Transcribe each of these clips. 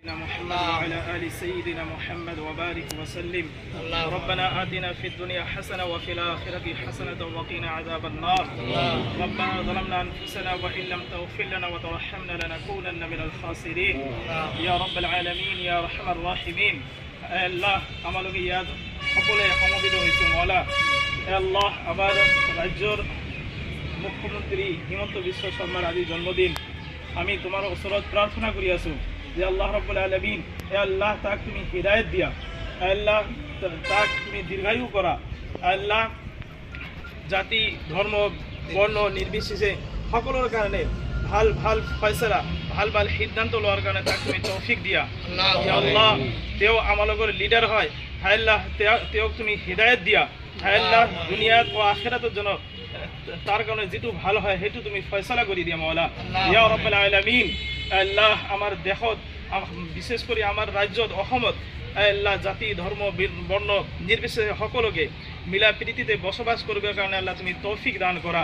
محمد وعلى آل سيدنا محمد وبارك وسلم. ربنا آتنا في الدنيا حسنة وفي الآخرة حسنة وقنا عذاب النار. ربنا ظلمنا أنفسنا وإن لم تغفر لنا وترحمنا لنكونن من الخاسرين. يا رب العالمين يا أرحم الراحمين. আল্লাহ আমালোকে ইয়াত সকলে সমবেত হৈছোঁ মৌলা। আল্লাহ আমাৰ ৰাজ্যৰ মুখ্যমন্ত্ৰী হিমন্ত বিশ্ব শৰ্মাৰ আজি জন্মদিন। আমি তোমাৰ ওচৰত প্ৰাৰ্থনা কৰি আছোঁ যে আল্লাহ রাব্বুল আলামিন, হে আল্লাহ তাক তুমি হিদায়ত দিয়া, আল্লাহ তাক তুমি দীর্ঘায়ু করা, আল্লাহ জাতি ধর্ম বর্ণ নির্বিশেষে সকলের কারণে ভাল ভাল ফয়সলা ভাল ভাল সিদ্ধান্ত লোৱাৰ কাৰণে তাক তুমি তৌফিক দিয়া। আল্লাহ তেওঁ আমালোকৰ লিডাৰ হয়, আল্লাহ তেওঁক তুমি হিদায়ত দিয়া, আল্লাহ দুনিয়াত ও আখিৰাতৰ জন্য তার কারণে যেটু ভালো হয় সেইটো তুমি ফয়সলা করে দিয়া মৌলা। ইয়া রাব্বুল আলামিন, আল্লাহ আমার দেশত বিশেষ করে আমার রাজ্যত অসমত আল্লাহ জাতি ধর্ম বর্ণ নির্বিশেষে সকলকে মিলা প্ৰীতিতে বসবাস কৰবাৰ কাৰণে আল্লাহ তুমি তৌফিক দান কৰা।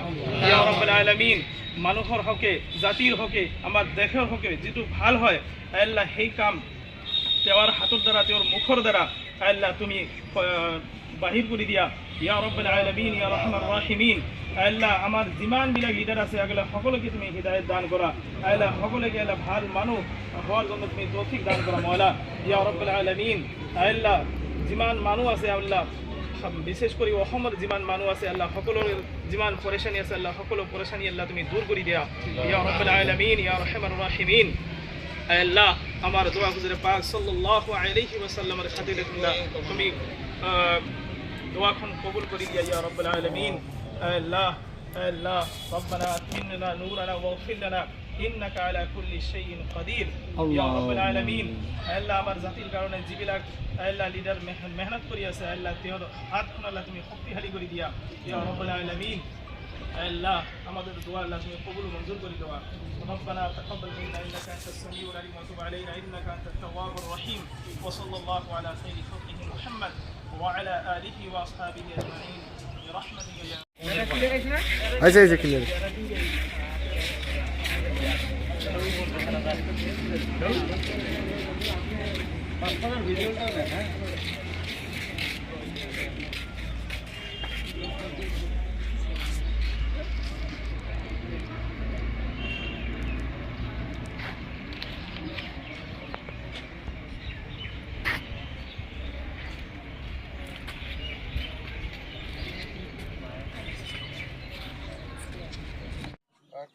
ইয়া ৰাব্বুল আলামিন, মানুহৰ হকে জাতিৰ হকে আমাৰ দেশেৰ হকে যেটু ভাল হয় আল্লাহ সেই কাম তেওঁৰ হাতৰ দ্বাৰা তেওঁৰ মুখৰ দ্বারা আল্লাহ তুমি বাহির করে দিয়া। ইয়া রাব্বুল আলামিন ইয়া আরহামার রাহিমিন, আল্লাহ আমার যিমানবিলাক লিডার আছে এগুলা সকলকে তুমি হিদায়ত দান করা, আল্লাহ সকলকে আল্লাহ ভাল মানুষ হওয়ার জন্য তুমি তৌফিক দান করা মৌলা। ইয়া রাব্বুল আলামিন, আল্লাহ যিমান মানুষ আছে আল্লাহ বিশেষ করে অসমৰ যিমান মানুষ আছে আল্লাহ সকলোৰ যিমান পৰেশানি আছে আল্লাহ সকলো পৰেশানি আল্লাহ তুমি দূর করে দিয়া। ইয়া রাব্বুল আলামিন ইয়া আরহামার রাহিমিন, আল্লাহ আমার দোয়া হুজুরে পাক সাল্লাল্লাহু আলাইহি ওয়াসাল্লামের খাতিরে তুমি দোয়াখন কবুল করে দিয়া। ইয়া রাব্বুল আলামিন, আল্লাহ আল্লাহ রব্বানা আতিনা নূরানা ওয়াগফির লানা ইন্নাকা আলা কুল্লি শাইইন কাদির। ইয়া রাব্বুল আলামিন, আল্লাহ আমার জাতির কারণে যিবিলাক আল্লাহ লিডার মেহনত কৰি আছে আল্লাহ তেওঁৰ হাতখন আল্লাহ তুমি শক্তিশালী করে দিয়া। ইয়া রাব্বুল আলামিন, আল্লাহ আমাদের দোয়া আল্লাহ তুমি কবুল মঞ্জুর করে দেওয়া। ربنا تقبل منا انك انت السميع العليم وتب علينا انك انت التواب الرحيم. وصلى الله على خير خلقه محمد وعلى اله واصحابه اجمعين برحمتك يا আচ্ছা ক্লিয়ার।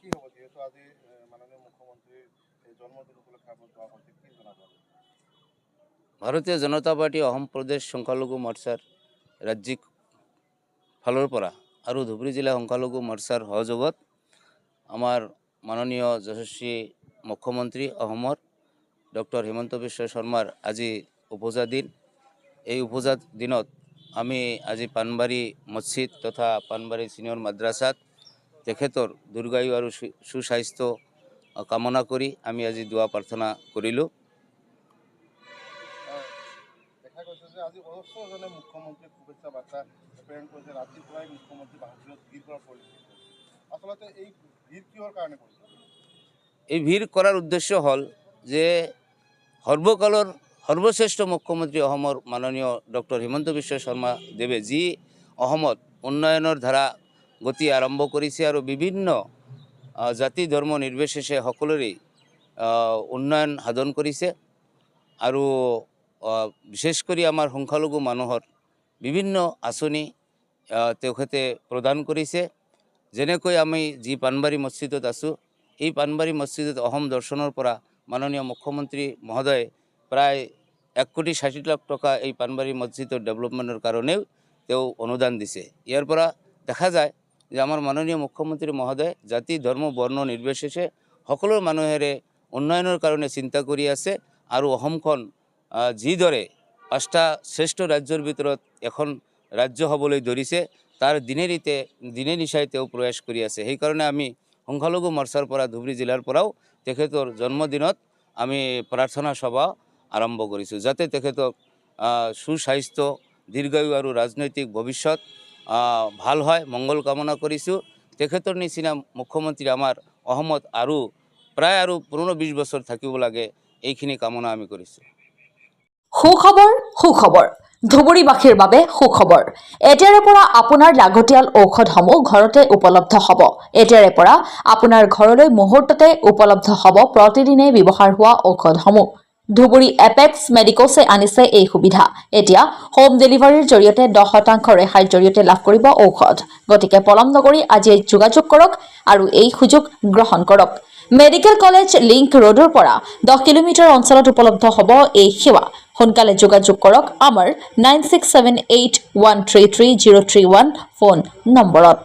কি হ'ব যিহেতু আজি মাননীয় মুখ্যমন্ত্ৰীৰ জন্মদিন উপলক্ষে আপুনি দোৱা কৰিছে, কি জনাব? ভাৰতীয় জনতা পাৰ্টি অসম প্ৰদেশ সংখ্যালঘু মৰ্চাৰ ৰাজ্যিক ফালৰ পৰা আৰু ধুবুৰী জিলা সংখ্যালঘু মৰ্চাৰ সহযোগত আমাৰ মাননীয় যশস্বী মুখ্যমন্ত্ৰী অসমৰ ডক্টৰ হিমন্ত বিশ্ব শৰ্মাৰ আজি উপজা দিন। এই উপজা দিনত আমি আজি পানবাৰী মছজিদ তথা পানবাৰী ছিনিয়ৰ মাদ্ৰাছাত তেখেতৰ দীৰ্ঘায়ু আৰু সুস্বাস্থ্য কামনা কৰি আমি আজি দোৱা প্ৰাৰ্থনা কৰিলোঁ। দেখা গৈছে যে আজি অজস্ৰজনে মুখ্যমন্ত্ৰীক শুভেচ্ছা বাৰ্তা প্ৰেৰণ কৰিছে, ৰাতিপুৱাই মুখ্যমন্ত্ৰী বাসগৃহত ভিৰ কৰাৰ পৰিলক্ষিত। আচলতে এই ভিৰ কিহৰ কাৰণে কৰিছে? এই ভিৰ কৰাৰ উদ্দেশ্য হ'ল যে সৰ্বকালৰ সৰ্বশ্ৰেষ্ঠ মুখ্যমন্ত্ৰী অসমৰ মাননীয় ডক্টৰ হিমন্ত বিশ্ব শৰ্মা দেৱে যি অসমত উন্নয়নৰ ধাৰা গতি আৰম্ভ কৰিছে আৰু বিভিন্ন জাতি ধৰ্ম নিৰ্বিশেষে সকলোৰে উন্নয়ন সাধন কৰিছে আৰু বিশেষ কৰি আমাৰ সংখ্যালঘু মানুহৰ বিভিন্ন আঁচনি তেখেতে প্ৰদান কৰিছে। যেনেকৈ আমি যি পানবাৰী মছজিদত আছোঁ, এই পানবাৰী মছজিদত অসম দৰ্শনৰ পৰা মাননীয় মুখ্যমন্ত্ৰী মহোদয়ে প্ৰায় 1,60,00,000 টকা এই পানবাৰী মছজিদৰ ডেভেলপমেণ্টৰ কাৰণেও তেওঁ অনুদান দিছে। ইয়াৰ পৰা দেখা যায় যে আমাৰ মাননীয় মুখ্যমন্ত্ৰী মহোদয় জাতি ধৰ্ম বৰ্ণ নিৰ্বিশেষে সকলো মানুহেৰে উন্নয়নৰ কাৰণে চিন্তা কৰি আছে আৰু অসমখন যিদৰে 5টা শ্ৰেষ্ঠ ৰাজ্যৰ ভিতৰত এখন ৰাজ্য হ'বলৈ ধৰিছে তাৰ দিনে নিশাই তেওঁ প্ৰয়াস কৰি আছে। সেইকাৰণে আমি সংখ্যালঘু মৰ্চাৰ পৰা ধুবুৰী জিলাৰ পৰাও তেখেতৰ জন্মদিনত আমি প্ৰাৰ্থনা সভা আৰম্ভ কৰিছোঁ যাতে তেখেতক সুস্বাস্থ্য দীৰ্ঘায়ু আৰু ৰাজনৈতিক ভৱিষ্যত ভাল হয় মংগল কামনা কৰিছোঁ। তেখেতৰ নিচিনা মুখ্যমন্ত্ৰী আমাৰ অসমত আৰু প্ৰায় আৰু 15-20 বছৰ থাকিব লাগে, এইখিনি কামনা আমি কৰিছোঁ। সুখবৰ ধুবুৰীবাসীৰ বাবে সুখবৰ। এতিয়াৰে পৰা আপোনাৰ লাগতিয়াল ঔষধসমূহ ঘৰতে উপলব্ধ হ'ব। এতিয়াৰে পৰা আপোনাৰ ঘৰলৈ মুহূৰ্ততে উপলব্ধ হ'ব প্ৰতিদিনে ব্যৱহাৰ হোৱা ঔষধসমূহ। ধুবুৰী এপেক্স মেডিকোছে আনিছে এই সুবিধা। এতিয়া হোম ডেলিভাৰীৰ জৰিয়তে 10% ৰেহাইৰ জৰিয়তে লাভ কৰিব ঔষধ। গতিকে পলম নকৰি আজিয়ে যোগাযোগ কৰক আৰু এই সুযোগ গ্ৰহণ কৰক। মেডিকেল কলেজ লিংক ৰোডৰ পৰা 10 কিলোমিটাৰ অঞ্চলত উপলব্ধ হ'ব এই সেৱা। সোনকালে যোগাযোগ কৰক আমাৰ 9678133031 ফোন নম্বৰত।